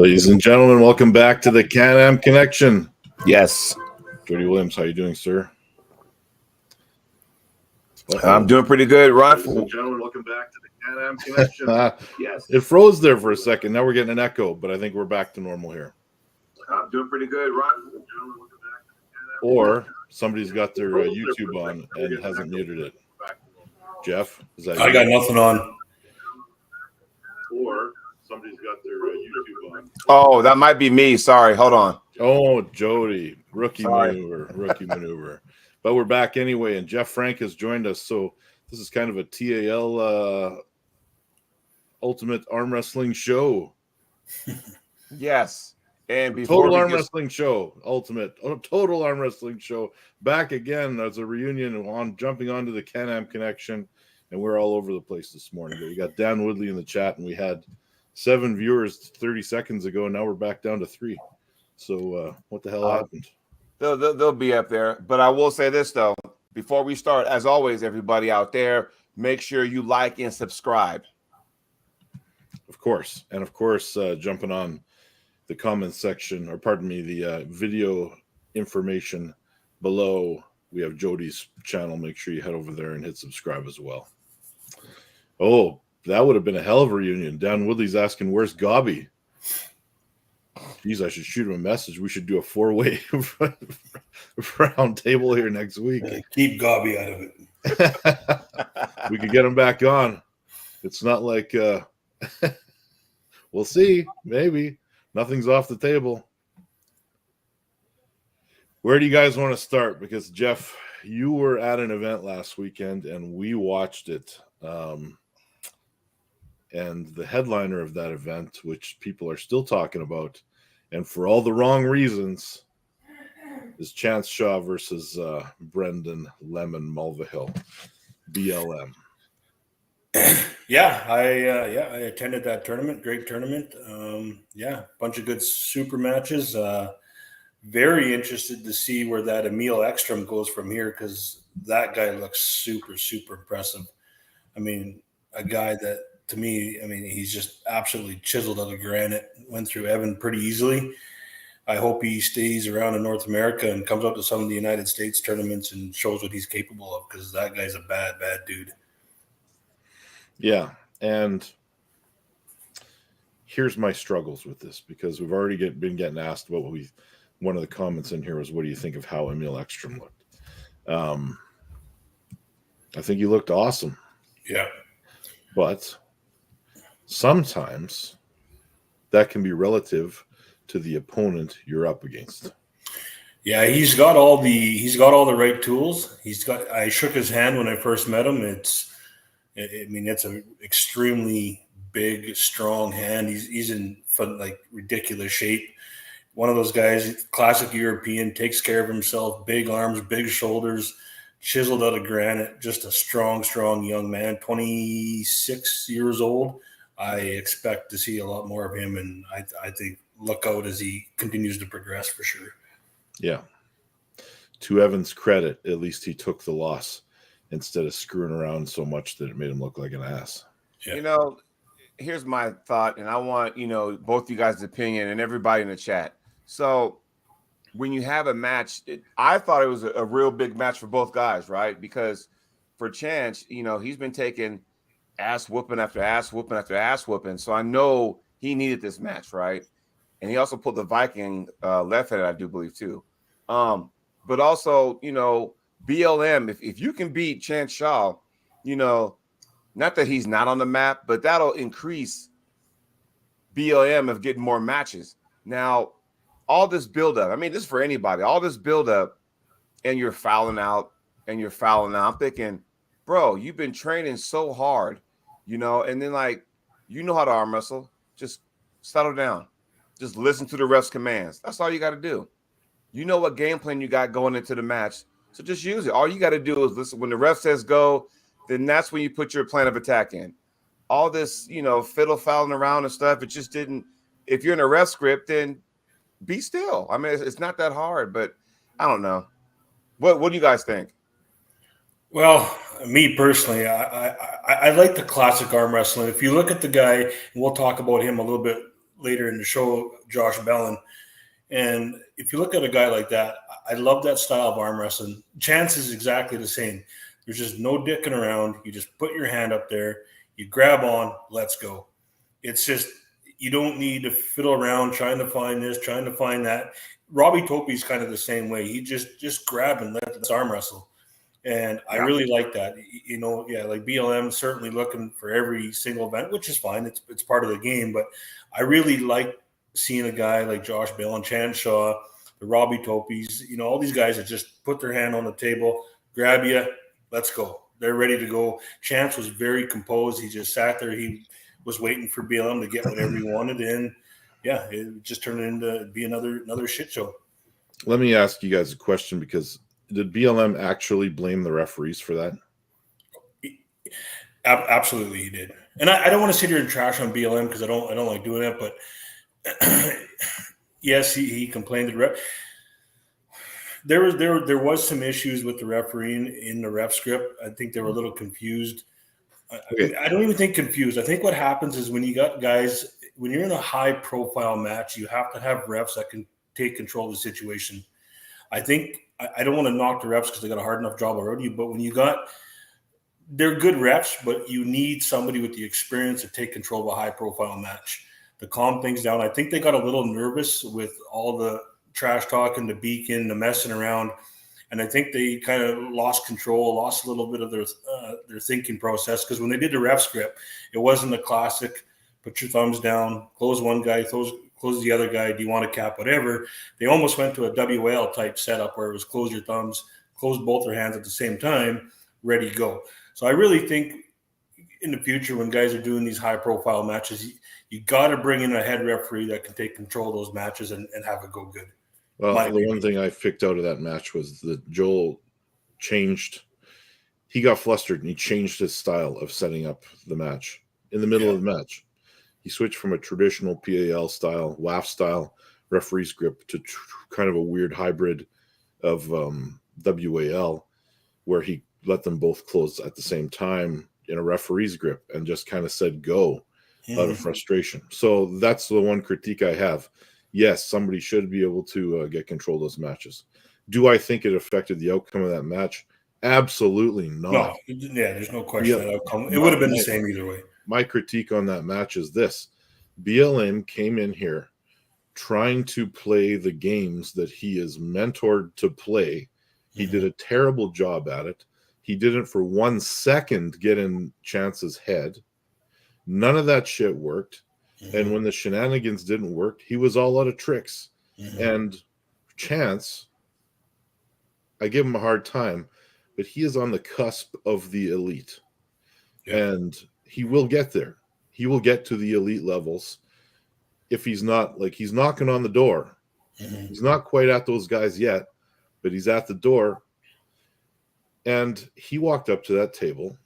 Ladies and gentlemen, welcome back to the Can-Am Connection. Yes. Jody Williams, how you doing, sir? I'm doing pretty good, Ron. Ladies and gentlemen, welcome back to the Can-Am Connection. Yes. It froze there for a second. Now we're getting an echo, but I think we're back to normal here. I'm doing pretty good, Ron. Or somebody's got their YouTube on and hasn't muted it. Jeff, is that I you? got nothing on. Or somebody's got their YouTube on. Oh, that might be me. Sorry. Hold on. Oh, Jody, rookie Sorry. maneuver. But we're back anyway, and Jeff Frank has joined us. So this is kind of a TAL Ultimate Arm Wrestling show. Yes. And before Total Arm Wrestling Show, Total Arm Wrestling Show. Back again as a reunion on jumping onto the Can-Am Connection, and we're all over the place this morning. But we got Dan Woodley in the chat, and we had 7 viewers 30 seconds ago, and now we're back down to 3. So what the hell happened? They'll be up there. But I will say this, though. Before we start, as always, everybody out there, make sure you like and subscribe. Of course. And of course, jumping on the comments section, or pardon me, the video information below, we have Jody's channel. Make sure you head over there and hit subscribe as well. Oh, that would have been a hell of a reunion. Dan Woodley's asking, where's Gobby? Geez, I should shoot him a message. We should do a 4-way round table here next week. Keep Gobby out of it. We could get him back on. It's not like we'll see. Maybe. Nothing's off the table. Where do you guys want to start? Because, Jeff, you were at an event last weekend, and we watched it. And the headliner of that event, which people are still talking about, and for all the wrong reasons, is Chance Shaw versus Brendan Lemon Mulvihill, BLM. Yeah, I attended that tournament. Great tournament. Bunch of good super matches. Very interested to see where that Emil Ekstrom goes from here, because that guy looks super, super impressive. I mean, a guy that, to me, he's just absolutely chiseled out of granite. Went through Evan pretty easily. I hope he stays around in North America and comes up to some of the United States tournaments and shows what he's capable of, because that guy's a bad, bad dude. Yeah, and here's my struggles with this, because we've already been getting asked what one of the comments in here was, what do you think of how Emil Ekstrom looked? I think he looked awesome. Yeah. But sometimes that can be relative to the opponent you're up against. Yeah, he's got all the right tools. I shook his hand when I first met him. It's an extremely big, strong hand. He's in like ridiculous shape. One of those guys, classic European, takes care of himself, big arms, big shoulders, chiseled out of granite, just a strong, strong young man, 26 years old. I expect to see a lot more of him, and I think look out as he continues to progress for sure. Yeah. To Evan's credit, at least he took the loss instead of screwing around so much that it made him look like an ass. Yeah. Here's my thought, and I want, both you guys' opinion and everybody in the chat. So when you have a match, I thought it was a real big match for both guys, right? Because for Chance, he's been taking ass whooping after ass whooping after ass whooping. So I know he needed this match, right? And he also pulled the Viking left-handed, I do believe, too. But also, BLM, if you can beat Chance Shaw, not that he's not on the map, but that'll increase BLM of getting more matches. Now, all this buildup, this is for anybody, all this buildup, and you're fouling out, I'm thinking, bro, you've been training so hard, and then, how to arm wrestle. Just settle down. Just listen to the ref's commands. That's all you got to do. You know what game plan you got going into the match, so just use it. All you got to do is listen. When the ref says go, then that's when you put your plan of attack in. All this, fiddle fouling around and stuff, it just didn't. If you're in a ref script, then be still. It's not that hard, but I don't know. What do you guys think? Well, me personally, I like the classic arm wrestling. If you look at the guy, and we'll talk about him a little bit later in the show, Josh Bellin. And if you look at a guy like that, I love that style of arm wrestling. Chance is exactly the same. There's just no dicking around. You just put your hand up there, you grab on, let's go. It's just, you don't need to fiddle around trying to find this, trying to find that. Robbie Topey's kind of the same way. He just grab and let's arm wrestle. And I really like that. You know, yeah, like BLM certainly looking for every single event, which is fine. It's part of the game. But I really like seeing a guy like Josh Bell and Chan Shaw, the Robbie Topeys, you know, all these guys that just put their hand on the table, grab you, let's go. They're ready to go. Chance was very composed. He just sat there. He was waiting for BLM to get whatever he wanted. And yeah, it just turned into be another shit show. Let me ask you guys a question, because did BLM actually blame the referees for that? Absolutely, he did. And I don't want to sit here and trash on BLM because I don't like doing that. But yes, he complained. There was some issues with the refereeing in the ref script. I think they were a little confused. Okay. I don't even think confused. I think what happens is when you got guys, when you're in a high profile match, you have to have refs that can take control of the situation. I think I don't want to knock the refs because they got a hard enough job already, but when you got, they're good refs, but you need somebody with the experience to take control of a high profile match, to calm things down. I think they got a little nervous with all the trash talking, the beacon, the messing around. And I think they kind of lost control, lost a little bit of their thinking process, because when they did the ref script, it wasn't a classic, put your thumbs down, close one guy, close the other guy, do you want to cap, whatever. They almost went to a WAL type setup where it was close your thumbs, close both their hands at the same time, ready to go. So I really think in the future when guys are doing these high profile matches, you got to bring in a head referee that can take control of those matches and have it go good. Well, the one thing I picked out of that match was that Joel changed. He got flustered and he changed his style of setting up the match in the middle of the match. He switched from a traditional PAL style, WAF style referee's grip to kind of a weird hybrid of WAL, where he let them both close at the same time in a referee's grip and just kind of said go out of frustration. So that's the one critique I have. Yes, somebody should be able to get control of those matches. Do I think it affected the outcome of that match? Absolutely not. No, yeah, there's no question that outcome. It would have been the same either way. My critique on that match is this. BLM came in here trying to play the games that he is mentored to play. He did a terrible job at it. He didn't for 1 second get in Chance's head. None of that shit worked. And when the shenanigans didn't work, he was all out of tricks. And Chance, I give him a hard time, but he is on the cusp of the elite. And he will get there. He will get to the elite levels. If he's not, like, he's knocking on the door. He's not quite at those guys yet, but he's at the door. And he walked up to that table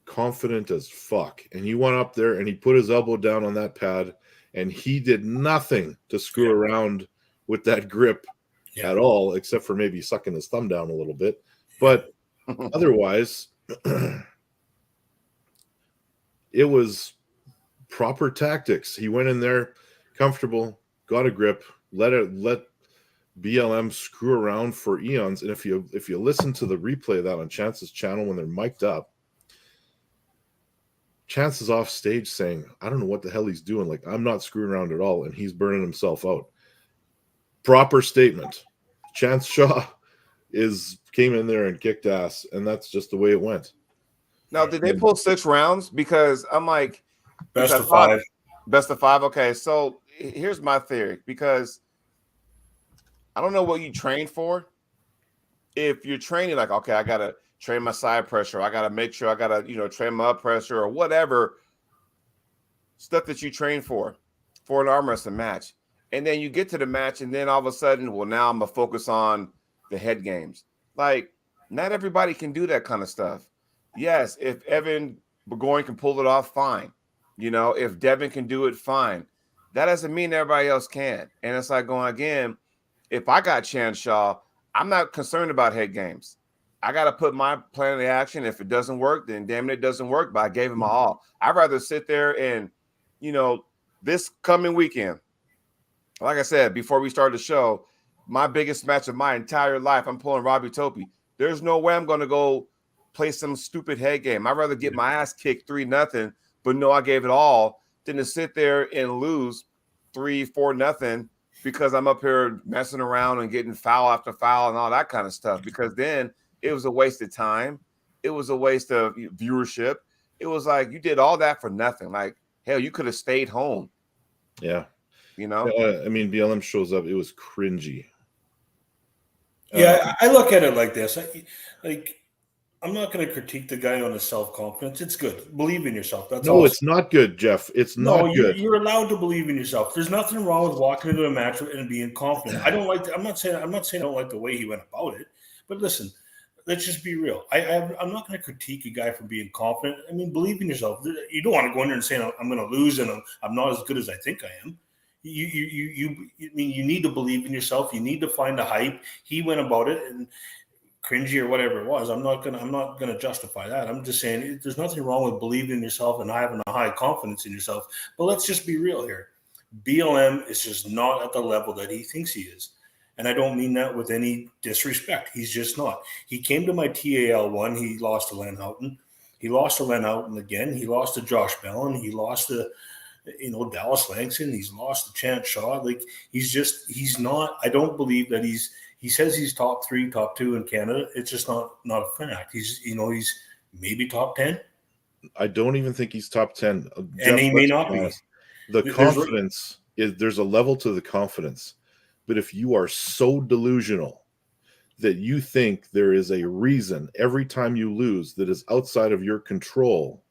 confident as fuck, and he went up there and he put his elbow down on that pad, and he did nothing to screw around with that grip at all, except for maybe sucking his thumb down a little bit. But otherwise, it was proper tactics. He went in there comfortable, got a grip, let BLM screw around for eons. And if you listen to the replay of that on Chance's channel when they're mic'd up, Chance is off stage saying, I don't know what the hell he's doing. Like, I'm not screwing around at all. And he's burning himself out. Proper statement. Chance Shaw came in there and kicked ass. And that's just the way it went. Now, did they pull 6 rounds? Because I'm like, best of 5. Best of 5. Okay. So here's my theory, because I don't know what you train for. If you're training like, okay, I got to train my side pressure, I got to make sure I got to, train my up pressure or whatever stuff that you train for an arm wrestling match. And then you get to the match and then all of a sudden, well, now I'm going to focus on the head games. Like, not everybody can do that kind of stuff. Yes, if Evan Burgoyne can pull it off, fine. If Devin can do it, fine. That doesn't mean everybody else can. And it's like going again, if I got Chan Shaw, I'm not concerned about head games. I got to put my plan into action. If it doesn't work, then damn it doesn't work, but I gave him my all. I'd rather sit there and, this coming weekend, like I said before we started the show, my biggest match of my entire life, I'm pulling Robbie Topi. There's no way I'm going to go play some stupid head game. I'd rather get my ass kicked 3-0, but no, I gave it all, than to sit there and lose 3-4-0 because I'm up here messing around and getting foul after foul and all that kind of stuff. Because then it was a waste of time. It was a waste of viewership. It was like you did all that for nothing. Like, hell, you could have stayed home. Yeah. You know? I mean, BLM shows up. It was cringy. Yeah, I look at it like this. I'm not going to critique the guy on his self-confidence. It's good. Believe in yourself. That's all. No, it's not good, Jeff. It's not good. You're allowed to believe in yourself. There's nothing wrong with walking into a match and being confident. I'm not saying I don't like the way he went about it. But listen, let's just be real. I'm not going to critique a guy for being confident. I mean, believe in yourself. You don't want to go in there and say I'm going to lose and I'm not as good as I think I am. You need to believe in yourself. You need to find the hype. He went about it and cringy or whatever it was. I'm not gonna justify that. I'm just saying there's nothing wrong with believing in yourself and having a high confidence in yourself. But let's just be real here. BLM is just not at the level that he thinks he is. And I don't mean that with any disrespect. He's just not. He came to my TAL1. He lost to Len Houghton. He lost to Len Houghton again. He lost to Josh Bellin. He lost to Dallas Langston. He's lost to Chance Shaw. Like he's not. I don't believe that he says he's top 3, top 2 in Canada. It's just not a fact. He's maybe top 10. I don't even think he's top 10. And Jeff, he may not be. The confidence there's a level to the confidence. But if you are so delusional that you think there is a reason every time you lose that is outside of your control,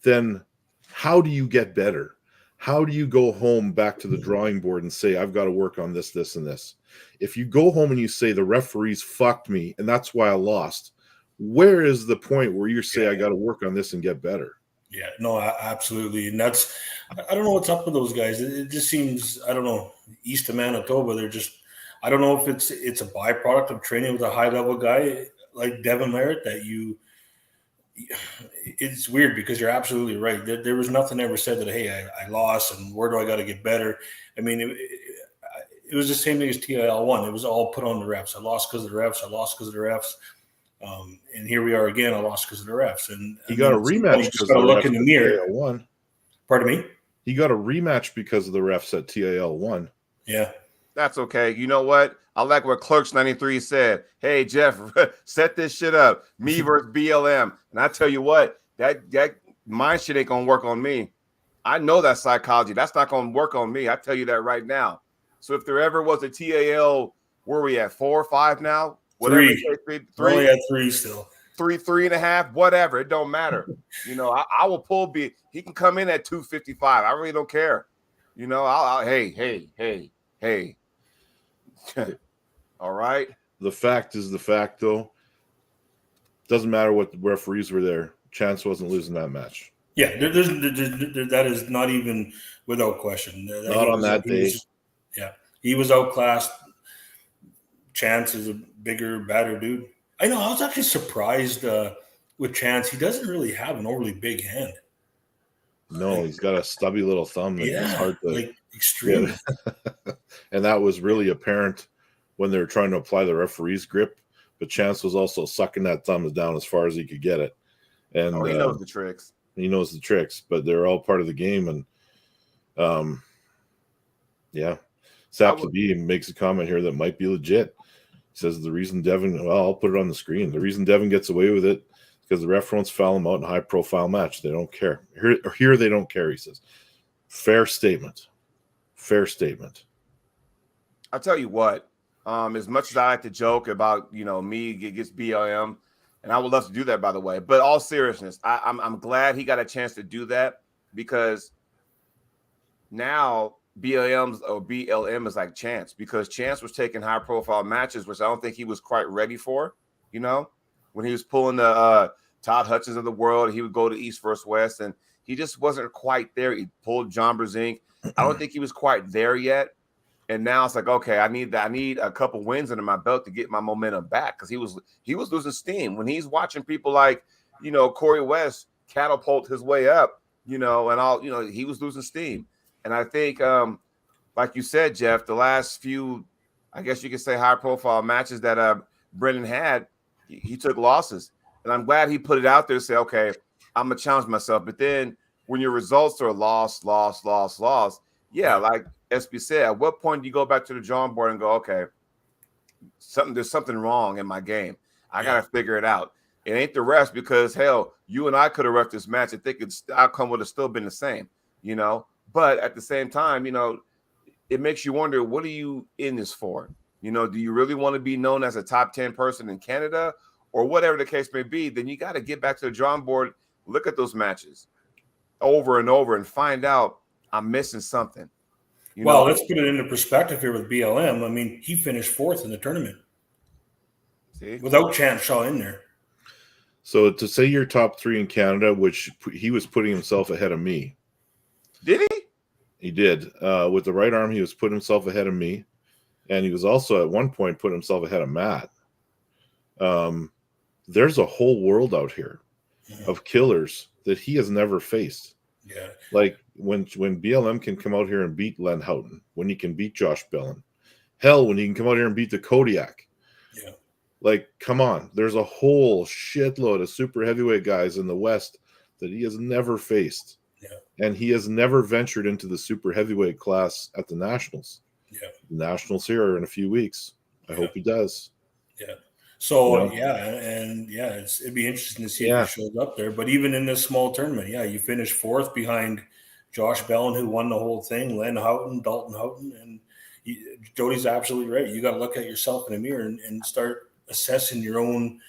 then how do you get better? How do you go home back to the drawing board and say, I've got to work on this, this, and this? If you go home and you say the referees fucked me and that's why I lost, where is the point where you say I got to work on this and get better? Yeah, no, absolutely. And I don't know what's up with those guys. It just seems, I don't know, east of Manitoba, I don't know if it's a byproduct of training with a high level guy like Devin Merritt it's weird because you're absolutely right. There was nothing ever said that, hey, I lost and where do I got to get better? I mean, it was the same thing as TIL1. It was all put on the refs. I lost because of the refs. I lost because of the refs. And here we are again. I lost because of the refs. And he got a rematch because of the look in the mirror. TIL1. Pardon me? He got a rematch because of the refs at TIL1. Yeah. That's okay. You know what? I like what Clerks93 said. Hey, Jeff, set this shit up. Me versus BLM. And I tell you what, that my shit ain't going to work on me. I know that psychology. That's not going to work on me. I tell you that right now. So if there ever was a TAL, where are we at? 4 or 5 now? Whatever. 3. We're only at 3 still. 3.5, whatever. It don't matter. I will pull B. He can come in at 255. I really don't care. Hey. All right. The fact is the fact, though. Doesn't matter what the referees were there. Chance wasn't losing that match. Yeah, that is not even without question. Not on that day. He was outclassed. Chance is a bigger, badder dude. I know. I was actually surprised with Chance. He doesn't really have an overly big hand. No, he's got a stubby little thumb. It's hard to extreme. And that was really apparent when they were trying to apply the referee's grip. But Chance was also sucking that thumb down as far as he could get it. And he knows the tricks. He knows the tricks, but they're all part of the game. And Sap the B makes a comment here that might be legit. He says the reason Devin, I'll put it on the screen. The reason Devin gets away with it is because the ref won't foul him out in a high-profile match. They don't care. Here they don't care, he says. Fair statement. I'll tell you what, as much as I like to joke about, me against BLM, and I would love to do that, by the way, but all seriousness, I'm glad he got a chance to do that because now BLM is like Chance, because Chance was taking high profile matches, which I don't think he was quite ready for. When he was pulling the Todd Hutchins of the world, he would go to East versus West, and he just wasn't quite there. He pulled John Brzezinski. I don't think he was quite there yet. And now it's like, okay, I need a couple wins under my belt to get my momentum back, because he was losing steam when he's watching people like Corey West catapult his way up. and he was losing steam. And I think, like you said, Jeff, the last few, I guess you could say, high profile matches that Brendan had, he took losses. And I'm glad he put it out there to say, okay, I'm going to challenge myself. But then when your results are loss, yeah, like Espey said, at what point do you go back to the drawing board and go, okay, there's something wrong in my game. I got to figure it out. It ain't the refs, because, hell, you and I could have refed this match. I think the outcome would have still been the same, But at the same time, it makes you wonder, what are you in this for? Do you really want to be known as a top 10 person in Canada or whatever the case may be? Then you got to get back to the drawing board, look at those matches over and over and find out I'm missing something. Let's put it into perspective here with BLM. I mean, he finished 4th in the tournament. See? Without Champ Shaw in there. So to say you're top 3 in Canada, which he was putting himself ahead of me. Did he? He did. With the right arm, he was putting himself ahead of me. And he was also at one point putting himself ahead of Matt. There's a whole world out here of killers that he has never faced. Yeah. Like when BLM can come out here and beat Len Houghton, when he can beat Josh Bellin. Hell, when he can come out here and beat the Kodiak. Yeah. Like, come on. There's a whole shitload of super heavyweight guys in the West that he has never faced. Yeah. And he has never ventured into the super heavyweight class at the Nationals. Yeah. The Nationals here in a few weeks. I hope he does. Yeah. So, it'd be interesting to see if he shows up there. But even in this small tournament, you finished 4th behind Josh Bellin, who won the whole thing, Len Houghton, Dalton Houghton. And Jody's absolutely right. You got to look at yourself in the mirror and start assessing your own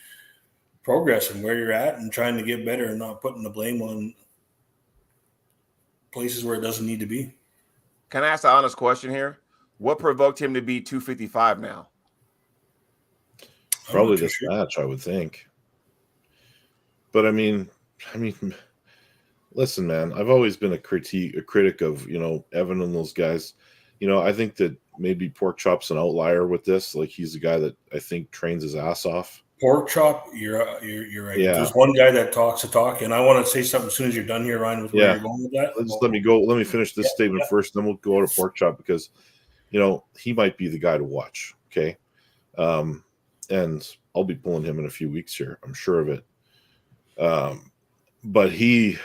progress and where you're at and trying to get better and not putting the blame on places where it doesn't need to be. Can I ask an honest question here? What provoked him to be 255 now? Probably this match, I would think. But I mean, listen, man, I've always been a critic of, Evan and those guys. I think that maybe Pork Chop's an outlier with this. Like, he's a guy that I think trains his ass off. Pork Chop, you're right. Yeah. There's one guy that talks the talk, and I want to say something as soon as you're done here, Ryan, with where you're going with that. Let me finish this statement first, then we'll go to Pork Chop, because he might be the guy to watch. Okay. And I'll be pulling him in a few weeks here. I'm sure of it. But he,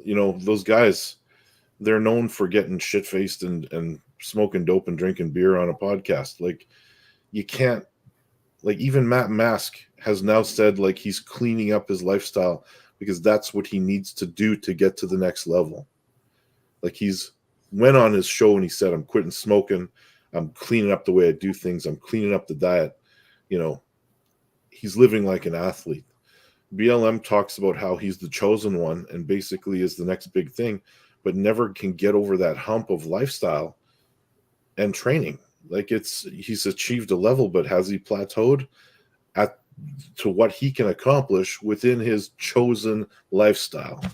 those guys, they're known for getting shit-faced and smoking dope and drinking beer on a podcast. Like, you can't, like, even Matt Mask has now said, like, he's cleaning up his lifestyle because that's what he needs to do to get to the next level. Like, he's went on his show and he said, I'm quitting smoking. I'm cleaning up the way I do things. I'm cleaning up the diet. He's living like an athlete. BLM talks about how he's the chosen one and basically is the next big thing, but never can get over that hump of lifestyle and training. Like, he's achieved a level, but has he plateaued to what he can accomplish within his chosen lifestyle?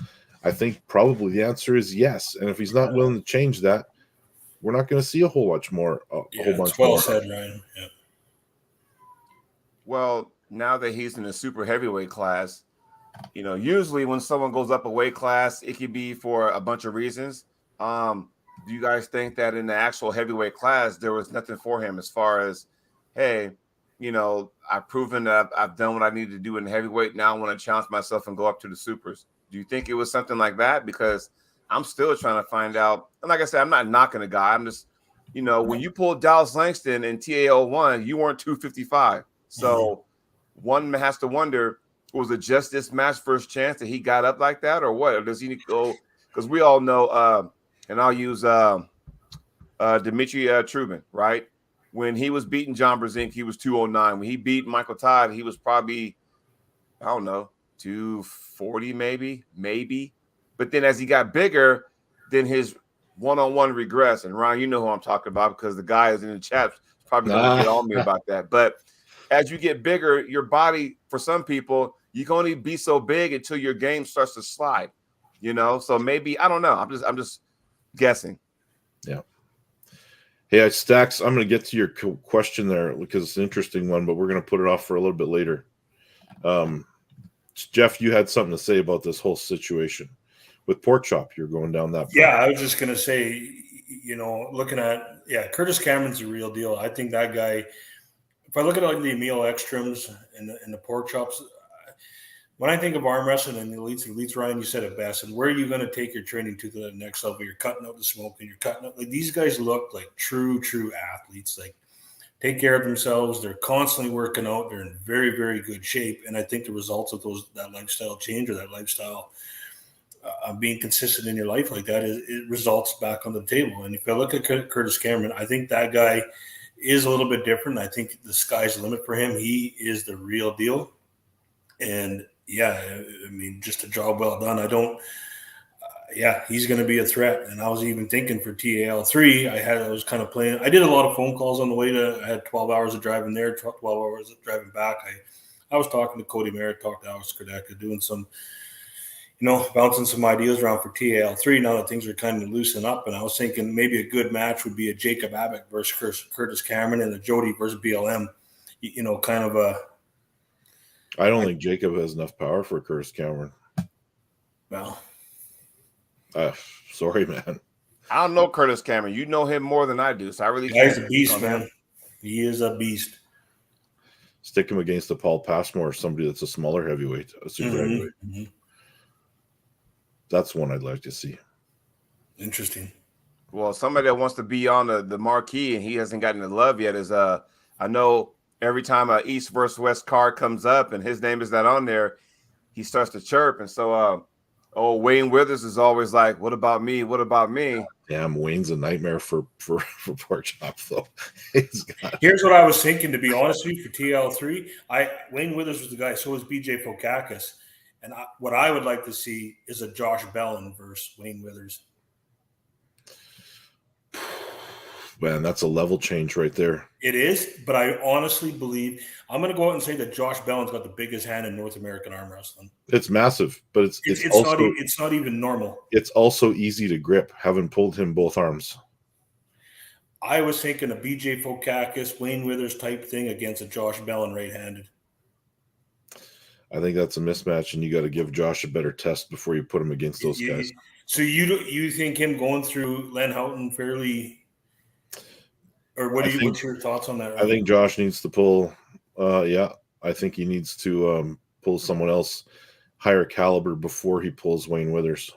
I think probably the answer is yes. And if he's not willing to change that, we're not going to see a whole bunch more. Well said, Ryan. Yeah. Well, now that he's in the super heavyweight class, usually when someone goes up a weight class, it could be for a bunch of reasons. Do you guys think that in the actual heavyweight class, there was nothing for him as far as, hey, I've proven that I've done what I needed to do in heavyweight. Now I want to challenge myself and go up to the supers. Do you think it was something like that? Because I'm still trying to find out. And like I said, I'm not knocking a guy. I'm just, when you pulled Dallas Langston in TAO1, you weren't 255. So one has to wonder, was it just this match first chance that he got up like that, or what? Or does he go? Because we all know, and I'll use Dimitri Trubin, right? When he was beating John Brzezinski, he was 209. When he beat Michael Todd, he was probably, I don't know, 240 maybe. But then as he got bigger, then his one-on-one regress. And Ryan, you know who I'm talking about because the guy is in the chat probably going to get on me about that. But as you get bigger, your body, for some people, you can only be so big until your game starts to slide, So maybe, I don't know. I'm just guessing. Yeah. Hey, Stacks, I'm going to get to your question there because it's an interesting one, but we're going to put it off for a little bit later. Jeff, you had something to say about this whole situation with Pork Chop. You're going down that path. Yeah, I was just gonna say, looking at Curtis Cameron's a real deal. I think that guy. If I look at like the Emil Ekströms and the Pork Chops, when I think of arm wrestling and the elites, Ryan, you said it best. And where are you going to take your training to the next level? You're cutting out the smoke and you're cutting out. Like, these guys look like true athletes. Like, take care of themselves. They're constantly working out. They're in very, very good shape. And I think the results of that lifestyle change or that lifestyle being consistent in your life like that, it results back on the table. And if I look at Curtis Cameron, I think that guy is a little bit different. I think the sky's the limit for him. He is the real deal. And yeah, I mean, just a job well done. He's going to be a threat. And I was even thinking for TAL3, I was kind of playing. I did a lot of phone calls on the way I had 12 hours of driving there, 12 hours of driving back. I was talking to Cody Merritt, talked to Alex Kardeka, doing some, bouncing some ideas around for TAL3 now that things are kind of loosening up. And I was thinking maybe a good match would be a Jacob Abbott versus Curtis Cameron and a Jody versus BLM, kind of a. I don't think Jacob has enough power for Curtis Cameron. Well, sorry, man. I don't know Curtis Cameron. You know him more than I do, so I really can't. He's a beast, man. He is a beast. Stick him against a Paul Passmore, somebody that's a smaller heavyweight, a super heavyweight. Mm-hmm. That's one I'd like to see. Interesting. Well, somebody that wants to be on the marquee and he hasn't gotten the love yet is I know every time a East versus West card comes up and his name is not on there, he starts to chirp. And so Wayne Withers is always like, what about me? What about me? Damn, Wayne's a nightmare for Pork Chop, though. Here's what I was thinking, to be honest with you, for TL3. Wayne Withers was the guy, so was BJ Fokakis. And what I would like to see is a Josh Bellin versus Wayne Withers. Man, that's a level change right there. It is, but I honestly believe I'm going to go out and say that Josh Bellin's got the biggest hand in North American arm wrestling. It's massive, but it's also not even normal. It's also easy to grip, having pulled him both arms. I was thinking a BJ Fokakis, Wayne Withers type thing against a Josh Bellin right-handed. I think that's a mismatch, and you got to give Josh a better test before you put him against those guys. So you think him going through Len Houghton fairly? Or what's your thoughts on that? Right? I think Josh needs to pull. I think he needs to pull someone else higher caliber before he pulls Wayne Withers.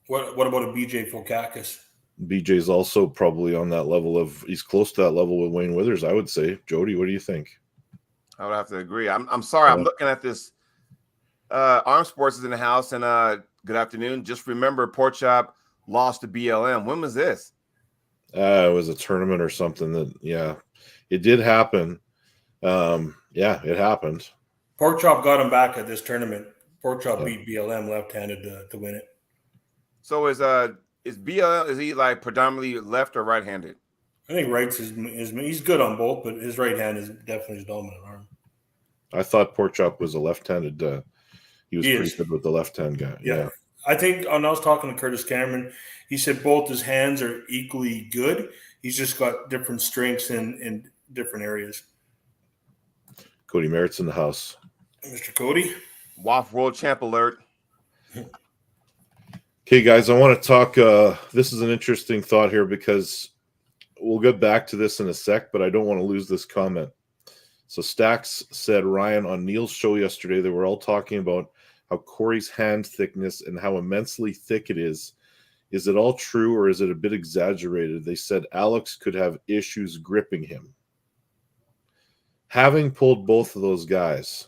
What about a BJ Fokakis? BJ's also probably on that level he's close to that level with Wayne Withers, I would say. Jody, what do you think? I would have to agree. I'm sorry. I'm looking at this. Arm Sports is in the house, and good afternoon. Just remember, Pork Chop lost to BLM. When was this? It was a tournament or something it did happen. It happened. Pork Chop got him back at this tournament. Pork Chop beat BLM left-handed to win it. So is BLM, is he like predominantly left or right-handed? I think right's he's good on both, but his right hand is definitely his dominant arm. I thought Pork Chop was a left-handed. He was pretty good with the left-hand guy. Yeah. I think when I was talking to Curtis Cameron, he said both his hands are equally good. He's just got different strengths in different areas. Cody Merritt's in the house. Mr. Cody. WAF World Champ alert. Okay, guys, I want to talk. This is an interesting thought here because we'll get back to this in a sec, but I don't want to lose this comment. So Stax said, Ryan, on Neil's show yesterday, they were all talking about how Corey's hand thickness and how immensely thick it is. Is it all true or is it a bit exaggerated? They said Alex could have issues gripping him. Having pulled both of those guys,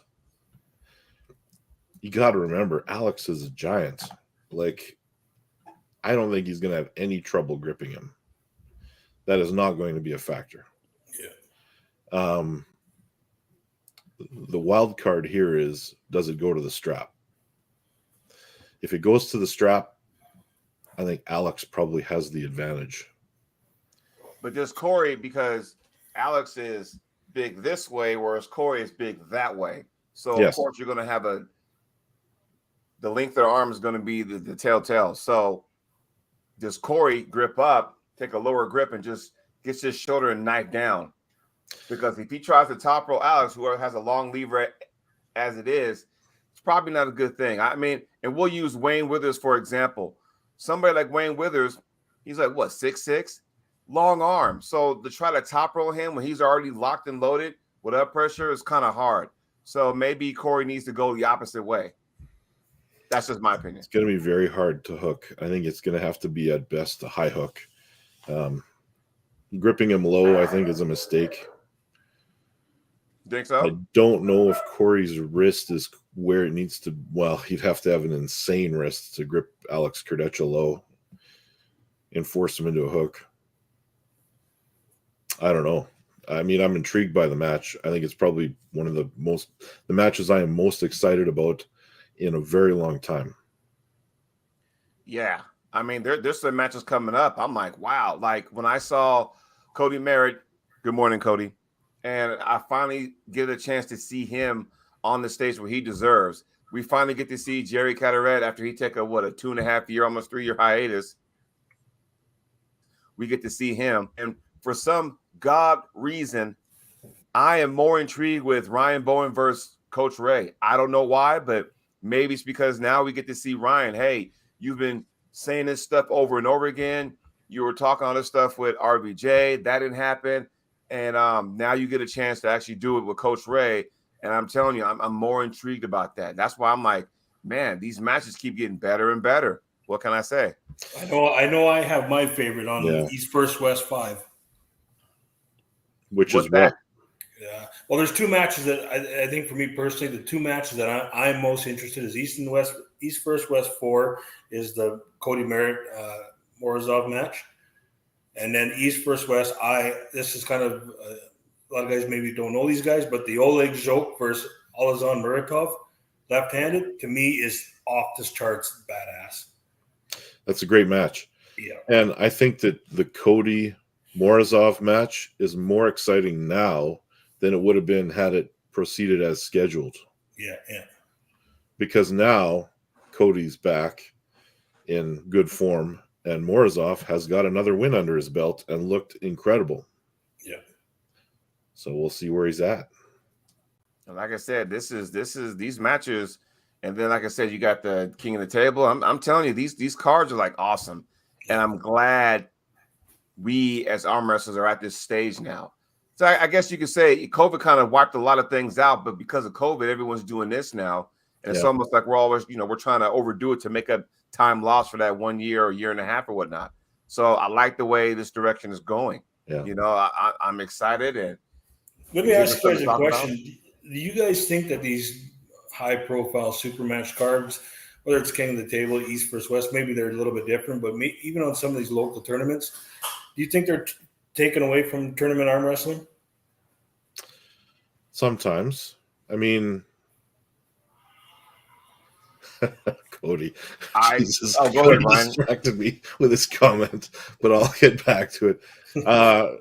you got to remember, Alex is a giant. Like, I don't think he's going to have any trouble gripping him. That is not going to be a factor. Yeah. The wild card here is, does it go to the strap? If it goes to the strap, I think Alex probably has the advantage. But does Corey, because Alex is big this way, whereas Corey is big that way. So, Of course, you're going to have the length of their arm is going to be the telltale. So, does Corey grip up, take a lower grip, and just gets his shoulder and knife down? Because if he tries to top roll Alex, who has a long lever as it is, it's probably not a good thing. I mean, and we'll use Wayne Withers for example. Somebody like Wayne Withers, he's like what, 6'6", long arm. So to try to top roll him when he's already locked and loaded with up pressure is kind of hard. So maybe Corey needs to go the opposite way. That's just my opinion. It's going to be very hard to hook. I think it's going to have to be at best a high hook. Gripping him low, I think, is a mistake. Think so? I don't know if Corey's wrist is where it needs to. Well, he'd have to have an insane wrist to grip Alex Kurdecha low and force him into a hook. I don't know. I mean, I'm intrigued by the match. I think it's probably one of the matches I am most excited about in a very long time. Yeah. I mean, there's some matches coming up. I'm like, wow. Like when I saw Cody Merritt, good morning, Cody. And I finally get a chance to see him on the stage where he deserves. We finally get to see Jerry Caderet after he took a 2.5 year, almost 3 year hiatus. We get to see him. And for some God reason, I am more intrigued with Ryan Bowen versus Coach Ray. I don't know why, but maybe it's because now we get to see Ryan. Hey, you've been saying this stuff over and over again. You were talking all this stuff with RBJ. That didn't happen. And now you get a chance to actually do it with Coach Ray. And I'm telling you, I'm more intrigued about that. That's why I'm like, man, these matches keep getting better and better. What can I say? I know I have my favorite on East First West 5. Which What's is that? what? Yeah. Well, there's two matches that I think for me personally, the two matches that I'm most interested in is East First West 4 is the Cody Merritt Morozov match. And then East First West, this is kind of a lot of guys maybe don't know these guys, but the Oleg Zhok versus Alazan Muratov, left-handed, to me is off this charts badass. That's a great match. Yeah. And I think that the Cody Morozov match is more exciting now than it would have been had it proceeded as scheduled. Yeah. Because now Cody's back in good form and Morozov has got another win under his belt and looked incredible. Yeah. So we'll see where he's at. And like I said, this is these matches, and then like I said, you got the King of the Table. I'm telling you, these cards are like awesome, and I'm glad we as arm wrestlers are at this stage now. So I guess you could say COVID kind of wiped a lot of things out, but because of COVID, everyone's doing this now, and it's almost like we're always, we're trying to overdo it to make up time lost for that 1 year or year and a half or whatnot. So I like the way this direction is going. Yeah. I'm excited. And let me ask you guys a question. Do you guys think that these high-profile super match cards, whether it's King of the Table, East versus West, maybe they're a little bit different, but even on some of these local tournaments, do you think they're taken away from tournament arm wrestling? Sometimes. I mean, Cody. Jesus, go ahead, Ryan. Distracted me with his comment, but I'll get back to it.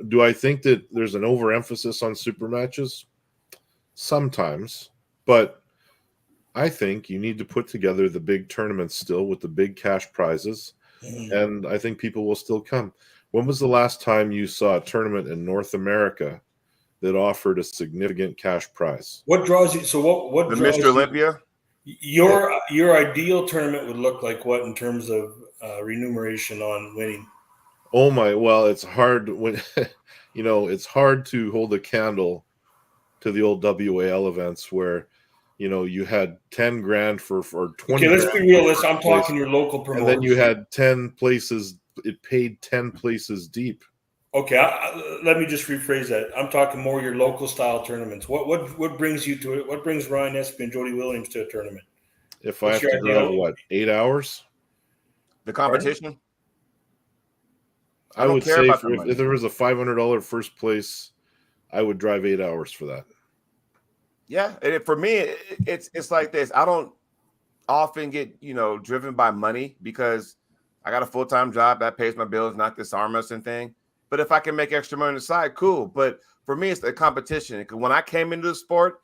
Do I think that there's an overemphasis on super matches? Sometimes, but I think you need to put together the big tournaments still with the big cash prizes, and I think people will still come. When was the last time you saw a tournament in North America that offered a significant cash prize? What draws you? So what? The Mr. Olympia. Your ideal tournament would look like what in terms of remuneration on winning? Oh my! Well, it's hard when it's hard to hold a candle to the old WAL events where you had 10 grand for 20. Okay, let's be realistic. I'm talking your local promotion. And then you had 10 places. It paid 10 places deep. Okay, let me just rephrase that. I'm talking more your local style tournaments. What brings you to it? What brings Ryan Espey and Jody Williams to a tournament? If I have to drive 8 hours? The competition? Pardon? I would say if there was a $500 first place, I would drive 8 hours for that. Yeah, and for me, it's like this. I don't often get driven by money because I got a full-time job that pays my bills, not this arm wrestling thing. But if I can make extra money on the side, cool. But for me, it's the competition. Because when I came into the sport,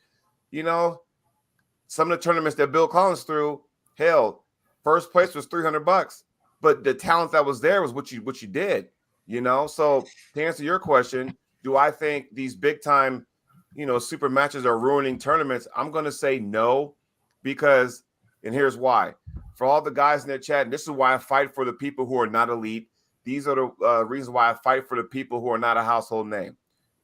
some of the tournaments that Bill Collins threw, hell, first place was $300. But the talent that was there was what you did. So to answer your question, do I think these big time, super matches are ruining tournaments? I'm going to say no, because, and here's why. For all the guys in their chat, and this is why I fight for the people who are not elite. These are the reasons why I fight for the people who are not a household name.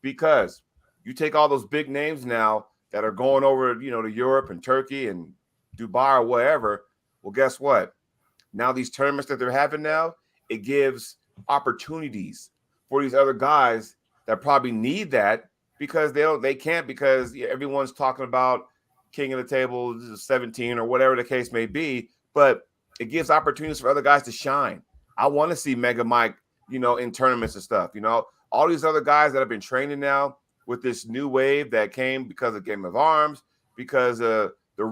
Because you take all those big names now that are going over, to Europe and Turkey and Dubai or wherever. Well, guess what? Now these tournaments that they're having now, it gives opportunities for these other guys that probably need that because they can't, because everyone's talking about king of the table 17 or whatever the case may be. But it gives opportunities for other guys to shine. I want to see Mega Mike, in tournaments and stuff. All these other guys that have been training now with this new wave that came because of Game of Arms, because of the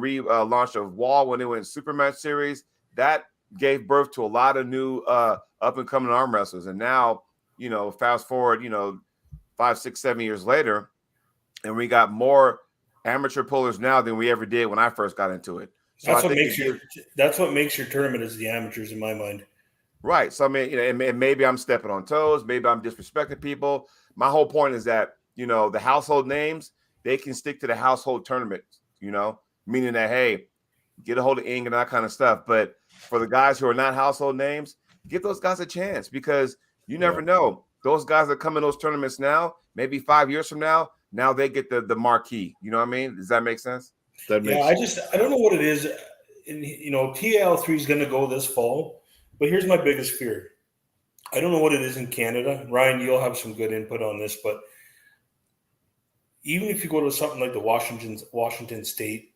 launch of Wall when they went Supermatch Series, that gave birth to a lot of new up and coming arm wrestlers. And now, fast forward, 5, 6, 7 years later, and we got more amateur pullers now than we ever did when I first got into it. So that's what makes your tournament is the amateurs in my mind. Right. So I mean, and maybe I'm stepping on toes, maybe I'm disrespecting people. My whole point is that, the household names, they can stick to the household tournaments, meaning that, hey, get a hold of Ing and that kind of stuff. But for the guys who are not household names, give those guys a chance, because you never know. Those guys that come in those tournaments now, maybe 5 years from now they get the marquee. You know what I mean? Does that make sense? I don't know what it is. And, TL3 is going to go this fall, but here's my biggest fear. I don't know what it is in Canada. Ryan, you'll have some good input on this, but even if you go to something like the Washington State,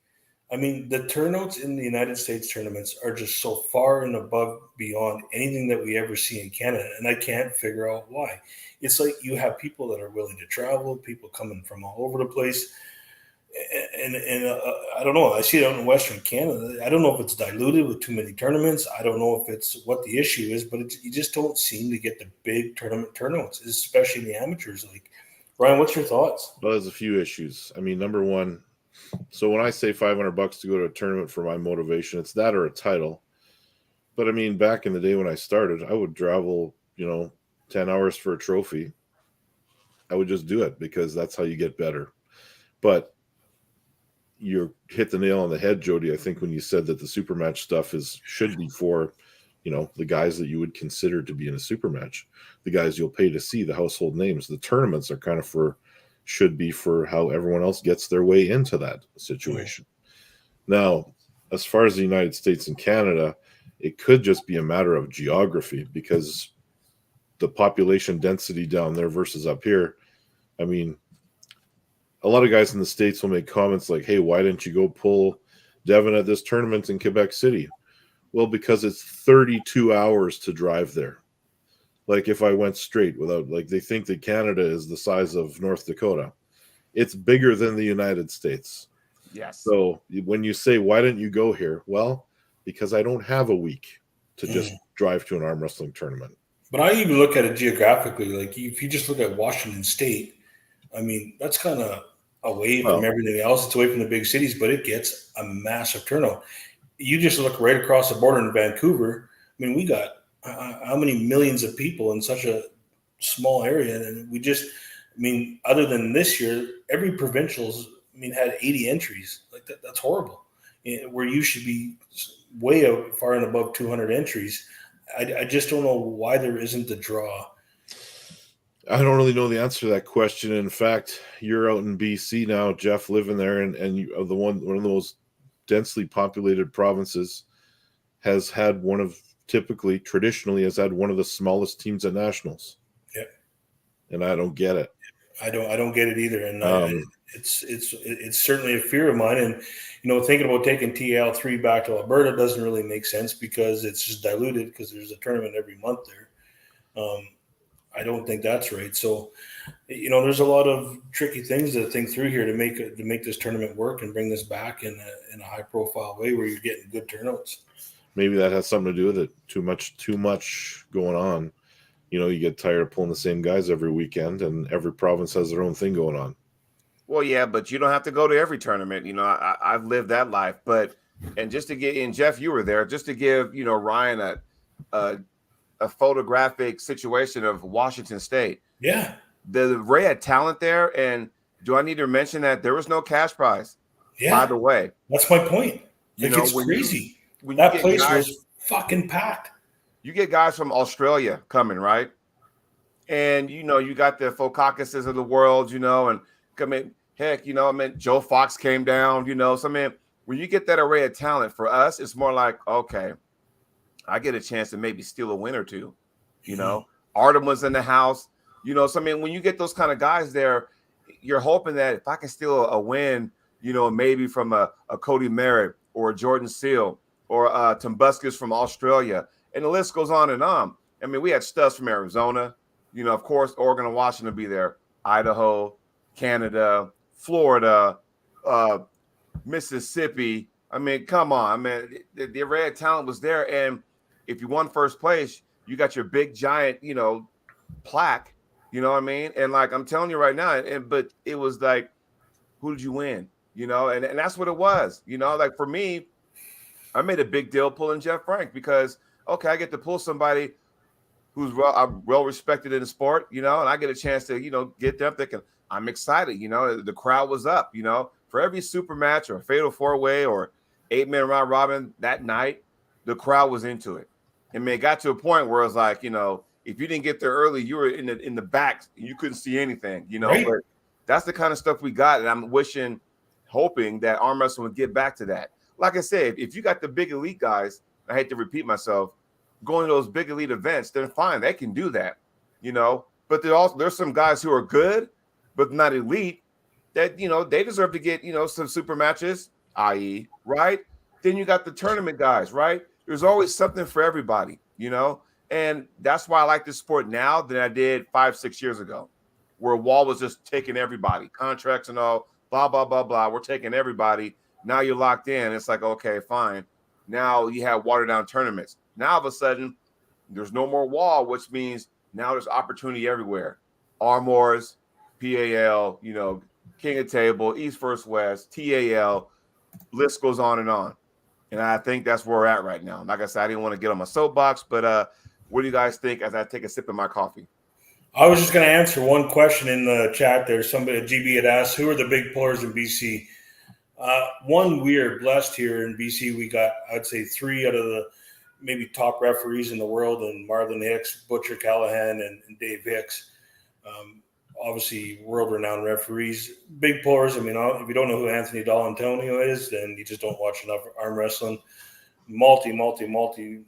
I mean, the turnouts in the United States tournaments are just so far and above beyond anything that we ever see in Canada, and I can't figure out why. It's like you have people that are willing to travel, people coming from all over the place, and I don't know. I see it out in Western Canada. I don't know if it's diluted with too many tournaments. I don't know if it's what the issue is, but you just don't seem to get the big tournament turnouts, especially in the amateurs. Like, Ryan, what's your thoughts? Well, there's a few issues. I mean, number one, so when I say $500 to go to a tournament for my motivation, it's that or a title. But I mean, back in the day when I started, I would travel, 10 hours for a trophy. I would just do it because that's how you get better. But you hit the nail on the head, Jody, I think, when you said that the super match stuff should be for, the guys that you would consider to be in a super match, the guys you'll pay to see, the household names. The tournaments are kind of should be for how everyone else gets their way into that situation. Now, as far as the United States and Canada, it could just be a matter of geography, because the population density down there versus up here, I mean, a lot of guys in the States will make comments like, hey, why didn't you go pull Devin at this tournament in Quebec City? Well, because it's 32 hours to drive there. Like, if I went straight without, they think that Canada is the size of North Dakota. It's bigger than the United States. Yes. So when you say, why didn't you go here? Well, because I don't have a week to just drive to an arm wrestling tournament. But I even look at it geographically. Like, if you just look at Washington State, I mean, that's kind of away from everything else. It's away from the big cities, but it gets a massive turnout. You just look right across the border in Vancouver. I mean, we got how many millions of people in such a small area, and we just, I mean, other than this year, every provincials, had 80 entries. Like that's horrible. Where you should be way far and above 200 entries. I just don't know why there isn't the draw. I don't really know the answer to that question. In fact, you're out in BC now, Jeff, living there, and you are one of the most densely populated provinces, has had traditionally has had one of the smallest teams at nationals. Yep. And I don't get it. I don't get it either. And it's certainly a fear of mine. And, thinking about taking TL3 back to Alberta doesn't really make sense because it's just diluted because there's a tournament every month there. I don't think that's right. So, there's a lot of tricky things to think through here to make this tournament work and bring this back in a high profile way where you're getting good turnouts. Maybe that has something to do with it. Too much going on. You get tired of pulling the same guys every weekend, and every province has their own thing going on. Well, yeah, but you don't have to go to every tournament. I've lived that life. But, and just to get in, Jeff, you were there, just to give, Ryan a photographic situation of Washington State. Yeah. The array of talent there. And do I need to mention that there was no cash prize? Yeah. By the way. That's my point. You Like, know, it's crazy. when you That get place guys, was fucking packed. you get guys from Australia coming, right? And you know, you got the Focakuses of the world, you know, and I mean, heck, you know, I mean, Joe Fox came down, you know. So I mean, when you get that array of talent for us, it's more like, okay, I get a chance to maybe steal a win or two, you know. Artem was in the house, you know. So I mean, when you get those kind of guys there, you're hoping that if I can steal a win, you know, maybe from a Cody Merritt or a Jordan Seal or Tumbuskus from Australia, and the list goes on and on. I mean, we had studs from Arizona, you know, of course, Oregon and Washington be there, Idaho, Canada, Florida, uh, Mississippi. I mean, come on, I mean, the array of talent was there, and if you won first place, you got your big giant, you know, plaque. You know what I mean? And like I'm telling you right now, but it was like, who did you win? You know, and that's what it was. You know, like for me, I made a big deal pulling Jeff Frank because okay, I get to pull somebody who's well respected in the sport, you know, and I get a chance to, you know, get them thinking I'm excited. You know, the crowd was up, you know, for every super match or fatal 4-way or 8-man round robin that night, the crowd was into it. I mean, it got to a point where it was like, you know, if you didn't get there early, you were in the back, you couldn't see anything, you know. Right. But that's the kind of stuff we got, and I'm hoping that arm wrestling would get back to that. Like I said, if you got the big elite guys, I hate to repeat myself, going to those big elite events, then fine, they can do that, you know. But there's some guys who are good, but not elite, that you know they deserve to get, you know, some super matches, i.e., right? Then you got the tournament guys, right? There's always something for everybody, you know, and that's why I like this sport now than I did 5-6 years ago, where Wall was just taking everybody, contracts and all, blah blah blah blah. We're taking everybody. Now you're locked in. It's like okay, fine. Now you have watered down tournaments. Now all of a sudden, there's no more Wall, which means now there's opportunity everywhere. Armors, PAL, you know, King of Table, East First West, TAL, list goes on and on. And I think that's where we're at right now. Like I said, I didn't want to get on my soapbox, but what do you guys think as I take a sip of my coffee? I was just going to answer one question in the chat there. Somebody, GB had asked, who are the big players in BC? One, we are blessed here in BC. We got, I'd say, 3 out of the maybe top referees in the world, and Marlon Hicks, Butcher Callahan, and Dave Hicks. Obviously, world-renowned referees. Big players. I mean, if you don't know who Anthony D'Antonio is, then you just don't watch enough arm wrestling. Multi-time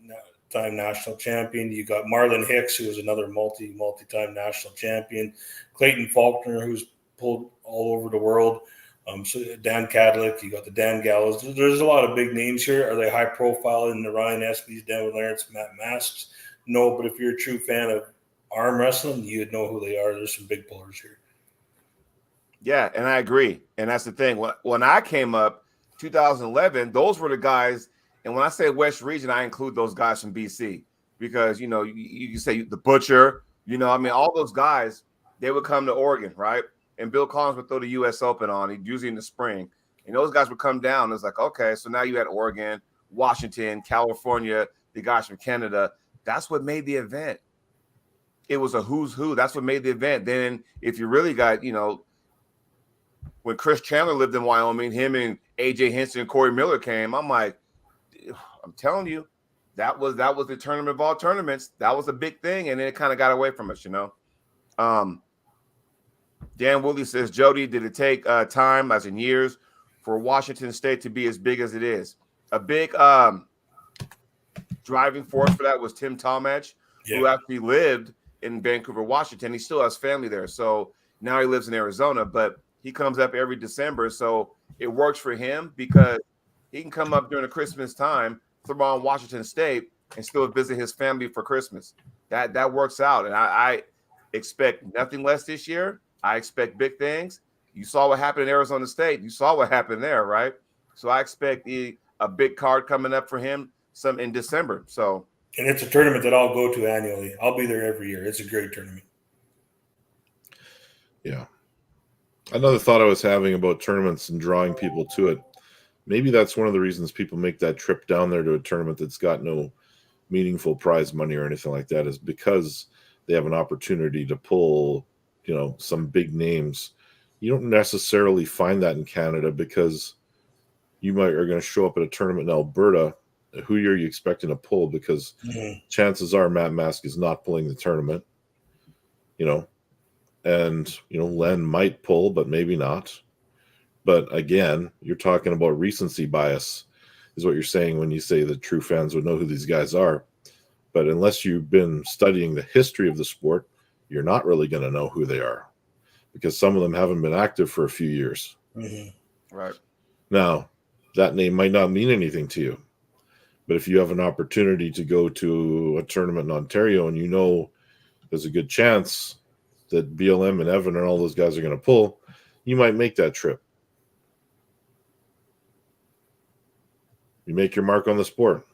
national champion. You got Marlon Hicks, who is another multi-time national champion. Clayton Faulkner, who's pulled all over the world. So Dan Cadlick, you got the Dan Gallows. There's a lot of big names here. Are they high profile in the Ryan Espeys, Dan Lawrence, Matt Masks? No, but if you're a true fan of arm wrestling, you'd know who they are. There's some big pullers here. Yeah, and I agree. And that's the thing. When I came up, 2011, those were the guys. And when I say West Region, I include those guys from BC because, you know, you say the Butcher, you know, I mean, all those guys, they would come to Oregon, right? And Bill Collins would throw the U.S. Open on, usually in the spring. And those guys would come down. It's like, okay, so now you had Oregon, Washington, California, the guys from Canada. That's what made the event. It was a who's who. That's what made the event. Then if you really got, you know, when Chris Chandler lived in Wyoming, him and AJ Henson and Corey Miller came, I'm like, I'm telling you, that was the tournament of all tournaments. That was a big thing. And then it kind of got away from us, you know. Dan Woolley says, Jody, did it take time, as in years, for Washington State to be as big as it is? A big driving force for that was Tim Talmadge, who actually lived in Vancouver, Washington. He still has family there. So now he lives in Arizona, but he comes up every December. So it works for him because he can come up during the Christmas time, throw on Washington State, and still visit his family for Christmas. That works out. And I expect nothing less this year. I expect big things. You saw what happened in Arizona State. You saw what happened there, right? So I expect a big card coming up for him some in December. So, and it's a tournament that I'll go to annually. I'll be there every year. It's a great tournament. Yeah. Another thought I was having about tournaments and drawing people to it. Maybe that's one of the reasons people make that trip down there to a tournament that's got no meaningful prize money or anything like that, is because they have an opportunity to pull, you know, some big names. You don't necessarily find that in Canada because you are going to show up at a tournament in Alberta. Who are you expecting to pull? Because chances are Matt Mask is not pulling the tournament, and Len might pull, but maybe not. But again, you're talking about recency bias, is what you're saying when you say that true fans would know who these guys are. But unless you've been studying the history of the sport, you're not really going to know who they are, because some of them haven't been active for a few years. Right. Now, that name might not mean anything to you, but if you have an opportunity to go to a tournament in Ontario and there's a good chance that BLM and Evan and all those guys are going to pull, you might make that trip. You make your mark on the sport.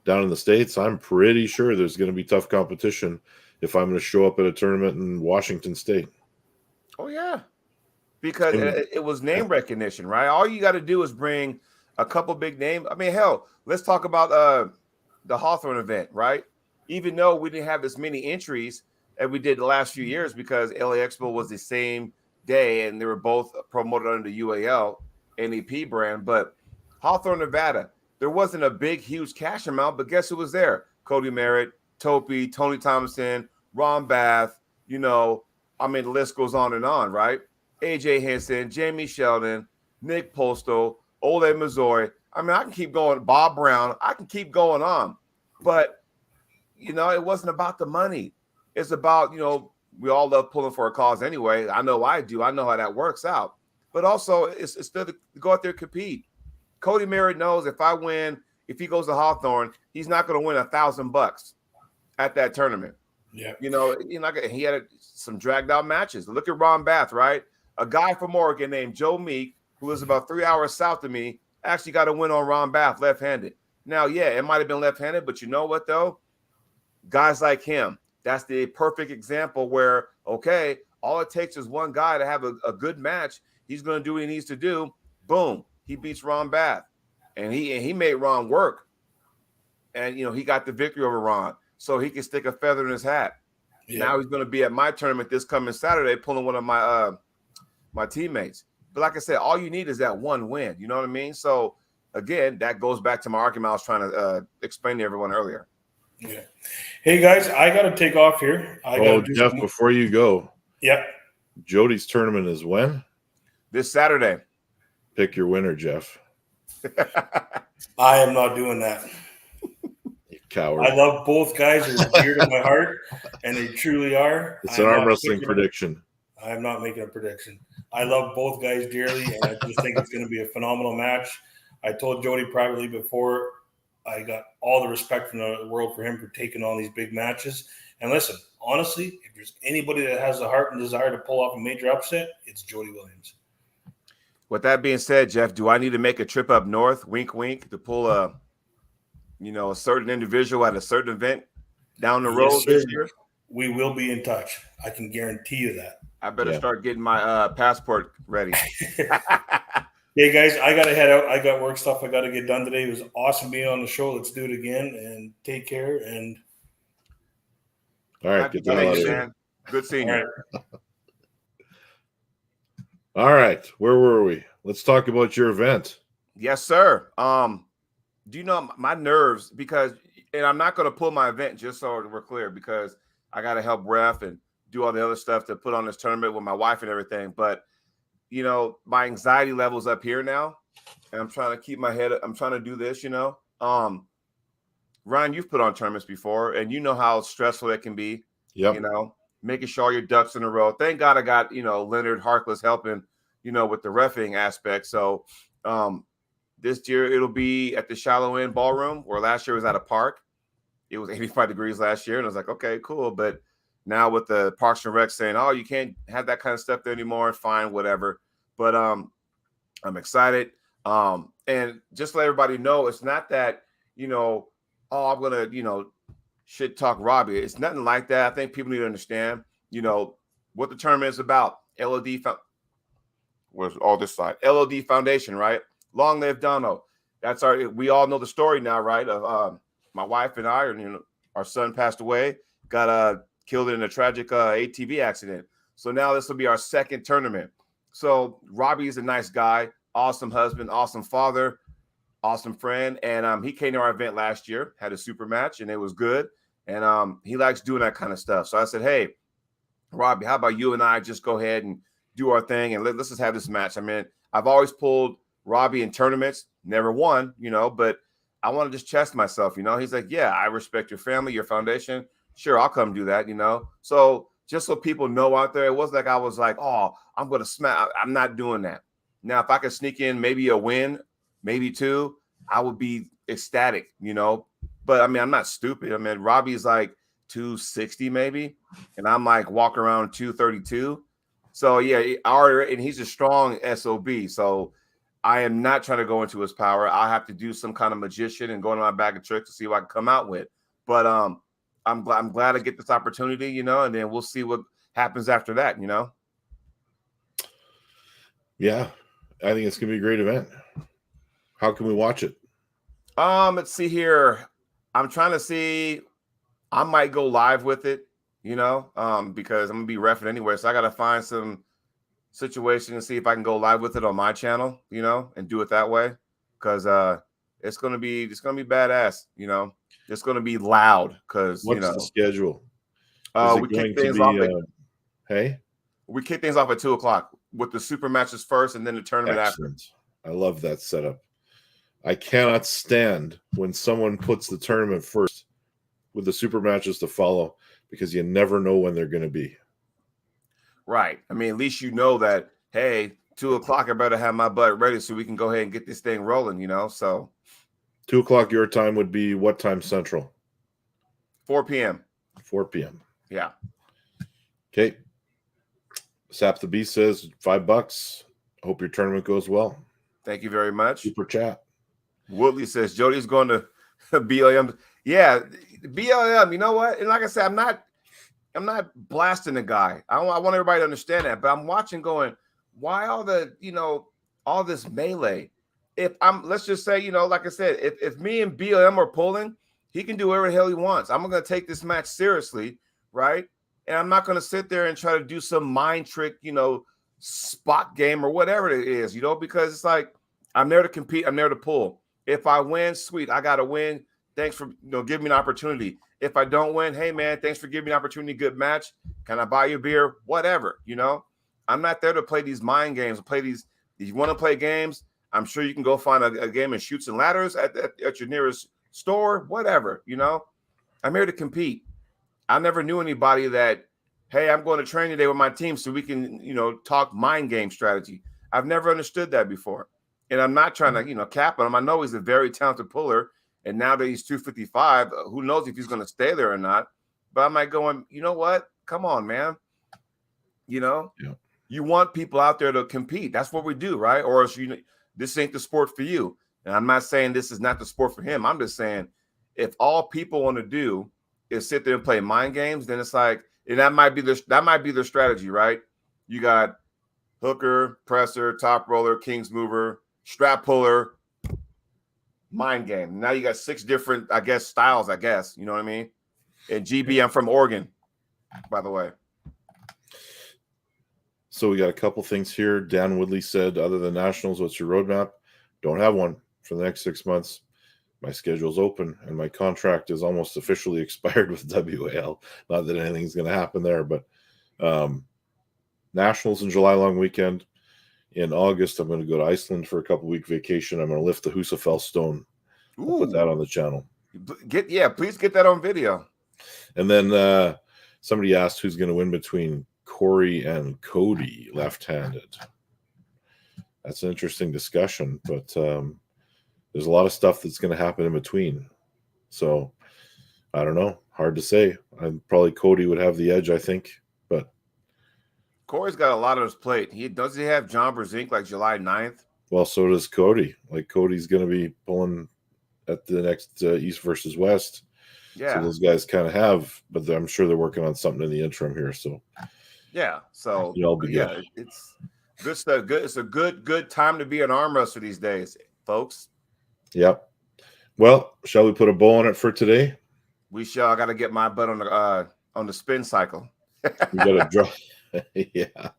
Down in the States, I'm pretty sure there's going to be tough competition if I'm going to show up at a tournament in Washington State. Oh, yeah. Because it was name recognition, right? All you got to do is bring a couple big names. I mean, hell, let's talk about the Hawthorne event, right? Even though we didn't have as many entries as we did the last few years, because LA Expo was the same day and they were both promoted under the UAL NEP brand. But Hawthorne, Nevada, there wasn't a big, huge cash amount, but guess who was there? Cody Merritt, Topi, Tony Thompson, Ron Bath, the list goes on, right? AJ Henson, Jamie Sheldon, Nick Postal, Ole Missouri. I can keep going. Bob Brown. I can keep going on. But, it wasn't about the money. It's about, we all love pulling for a cause anyway. I know I do. I know how that works out. But also, it's still to go out there and compete. Cody Merritt knows if he goes to Hawthorne, he's not going to win $1,000 at that tournament. Yeah. He had some dragged out matches. Look at Ron Bath, right? A guy from Oregon named Joe Meek, who lives about 3 hours south of me, actually got a win on Ron Bath left-handed. Now, yeah, it might have been left-handed, but you know what, though? Guys like him, that's the perfect example where, okay, all it takes is one guy to have a good match. He's going to do what he needs to do. Boom. He beats Ron Bath, and he made Ron work. And, he got the victory over Ron, so he can stick a feather in his hat. Yeah. Now he's going to be at my tournament this coming Saturday, pulling one of my teammates. But like I said, all you need is that one win. You know what I mean? So, again, that goes back to my argument I was trying to explain to everyone earlier. Yeah. Hey, guys, I got to take off here. Jeff, before you go. Yep. Jody's tournament is when? This Saturday. Pick your winner, Jeff. I am not doing that. You coward. I love both guys. They're dear to my heart, and they truly are. It's an arm wrestling prediction. I am not making a prediction. I love both guys dearly, and I just think it's going to be a phenomenal match. I told Jody privately before, I got all the respect from the world for him for taking on these big matches. And listen, honestly, if there's anybody that has the heart and desire to pull off a major upset, it's Jody Williams. With that being said, Jeff, do I need to make a trip up north, wink, wink, to pull a certain individual at a certain event down the road this year? We will be in touch. I can guarantee you that. I better start getting my passport ready. Hey, guys, I got to head out. I got work stuff I got to get done today. It was awesome being on the show. Let's do it again, and take care. And all right, get man. Good seeing you. All right, where were we? Let's talk about your event. Yes, sir. Do you know my nerves? Because, and I'm not going to pull my event, just so we're clear, because I got to help ref and do all the other stuff to put on this tournament with my wife and everything. But, my anxiety level's up here now, and I'm trying to keep my head. I'm trying to do this, Ryan, you've put on tournaments before, and you know how stressful that can be. Yeah. Making sure all your ducks in a row. Thank God I got, Leonard Harkless helping, with the reffing aspect. So this year it'll be at the Shallow End Ballroom, where last year was at a park. It was 85 degrees last year. And I was like, okay, cool. But now with the Parks and Rec saying, oh, you can't have that kind of stuff there anymore, fine, whatever. But I'm excited. And just to let everybody know, it's not that, I'm going to, shit talk Robbie. It's nothing like that. I think people need to understand, what the tournament is about. Where's all this side? LOD Foundation, right? Long live Dono. We all know the story now, right? Of my wife and I, our son passed away, got killed in a tragic ATV accident. So now this will be our second tournament. So Robbie is a nice guy. awesome husband, awesome father, awesome friend. And he came to our event last year, had a super match, and it was good. And he likes doing that kind of stuff. So I said, hey, Robbie, how about you and I just go ahead and do our thing, and let's just have this match. I mean, I've always pulled Robbie in tournaments, never won, but I want to just test myself, He's like, yeah, I respect your family, your foundation. Sure, I'll come do that, So just so people know out there, it wasn't like I was like, oh, I'm going to smack. I'm not doing that. Now, if I could sneak in maybe a win, maybe two, I would be ecstatic, But, I mean, I'm not stupid. I mean, Robbie's like 260 maybe, and I'm like walking around 232. So, yeah, and he's a strong SOB. So I am not trying to go into his power. I have to do some kind of magician and go into my bag of tricks to see what I can come out with. But I'm glad to get this opportunity, and then we'll see what happens after that, Yeah, I think it's gonna be a great event. How can we watch it? Let's see here. I'm trying to see. I might go live with it, because I'm gonna be reffing anyway. So I gotta find some situation and see if I can go live with it on my channel, and do it that way. Because it's gonna be badass, It's gonna be loud because What's the schedule? Is we it kick going to things be off hey? we kick things off at 2:00 with the super matches first and then the tournament Excellent. I love that setup. I cannot stand when someone puts the tournament first with the super matches to follow, because you never know when they're going to be. Right. I mean, at least that, hey, 2:00, I better have my butt ready so we can go ahead and get this thing rolling, So 2:00 your time would be what time Central? 4 p.m. 4 p.m. Yeah. Okay. Sap the Beast says $5. Hope your tournament goes well. Thank you very much. Super chat. Woodley says Jody's going to BLM. Yeah, BLM. You know what? And like I said, I'm not blasting the guy. I want everybody to understand that. But I'm watching, going, why all the all this melee? Let's just say, like I said, if me and BLM are pulling, he can do whatever the hell he wants. I'm going to take this match seriously, right? And I'm not going to sit there and try to do some mind trick, spot game or whatever it is, because it's like, I'm there to compete. I'm there to pull. If I win, sweet, I got to win. Thanks for giving me an opportunity. If I don't win, hey, man, thanks for giving me an opportunity. Good match. Can I buy you a beer? Whatever, I'm not there to play these mind games. If you want to play games, I'm sure you can go find a game of Shoots and Ladders at your nearest store, whatever, I'm here to compete. I never knew anybody that, hey, I'm going to train today with my team so we can, talk mind game strategy. I've never understood that before. And I'm not trying to, cap on him. I know he's a very talented puller. And now that he's 255, who knows if he's going to stay there or not. But I'm like going, you know what? Come on, man. Yeah. You want people out there to compete. That's what we do, right? Or else this ain't the sport for you. And I'm not saying this is not the sport for him. I'm just saying if all people want to do is sit there and play mind games, then it's like, and that might be their strategy, right? You got hooker, presser, top roller, king's mover, strap puller, mind game. Now you got 6 different, styles, you know what I mean? And GB, I'm from Oregon, by the way. So we got a couple things here. Dan Woodley said, other than nationals, what's your roadmap? Don't have one for the next 6 months. My schedule's open and my contract is almost officially expired with WAL. Not that anything's going to happen there, but nationals in July long weekend. In August, I'm going to go to Iceland for a couple-week vacation. I'm going to lift the Husafell stone. I'll put that on the channel. Please get that on video. And then somebody asked who's going to win between Corey and Cody left-handed. That's an interesting discussion, but there's a lot of stuff that's going to happen in between. So I don't know. Hard to say. Probably Cody would have the edge, I think, but Corey's got a lot on his plate. Does he have John Brzezinski like July 9th? Well, so does Cody. Like Cody's going to be pulling at the next East versus West. Yeah. So those guys kind of have, but I'm sure they're working on something in the interim here. So yeah. So it'll be good. It's good stuff. Good. It's a good time to be an arm wrestler these days, folks. Yep. Well, shall we put a bow on it for today? We shall. I got to get my butt on the spin cycle. We got to draw. Yeah.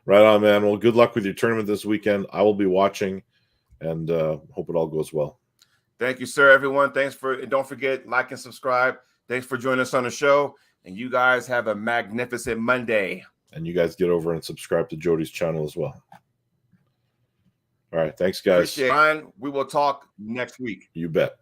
Right on, man. Well, good luck with your tournament this weekend. I will be watching, and hope it all goes well. Thank you, sir, everyone. Thanks for, don't forget, like and subscribe. Thanks for joining us on the show. And you guys have a magnificent Monday. And you guys get over and subscribe to Jody's channel as well. All right. Thanks, guys. Appreciate it. Ryan, we will talk next week. You bet.